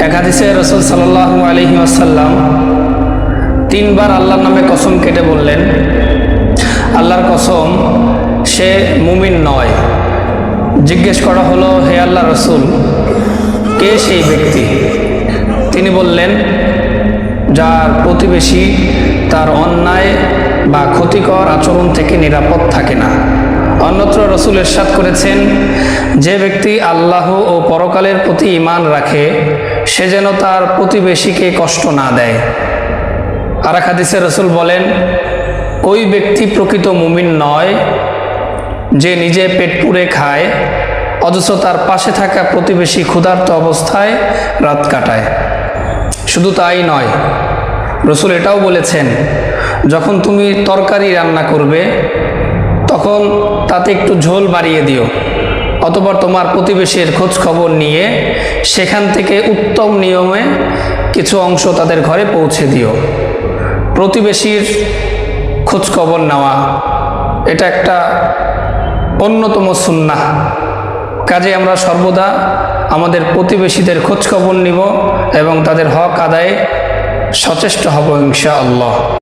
এক হাদিসে রাসূল সাল্লাল্লাহু আলাইহি ওয়াসাল্লাম তিনবার আল্লাহর নামে কসম কেটে বললেন, আল্লাহর কসম, সে মুমিন নয়। জিজ্ঞেস করা হলো, হে আল্লাহ রাসূল, কে সেই ব্যক্তি? তিনি বললেন, যার প্রতিবেশী তার অন্যায় বা ক্ষতিকর আচরণ থেকে নিরাপদ থাকে না। অন্যত্র রাসূল ইরশাদ করেছেন, যে ব্যক্তি আল্লাহ ও পরকালের প্রতি ঈমান রাখে সে যেন তার প্রতিবেশীকে কষ্ট না দেয়। আর এক হাদিসে রাসূল বলেন, ওই ব্যক্তি প্রকৃত মুমিন নয় যে নিজে পেট পুড়ে খায় অথচ তার পাশে থাকা প্রতিবেশী ক্ষুধার্ত অবস্থায় রাত কাটায়। শুধু তাই নয়, রাসূল এটাও বলেছেন, যখন তুমি তরকারি রান্না করবে তখন তাতে একটু ঝোল বাড়িয়ে দিও, অতঃপর তোমার প্রতিবেশীর খোঁজ খবর নিয়ে সেখান থেকে উত্তম নিয়মে কিছু অংশ তাদের ঘরে পৌঁছে দিও। প্রতিবেশীর খোঁজ খবর নেওয়া এটা একটা অন্যতম সুন্নাহ। কাজে আমরা সর্বদা আমাদের প্রতিবেশীদের খোঁজ খবর নিব এবং তাদের হক আদায়ে সচেষ্ট হব ইনশাআল্লাহ।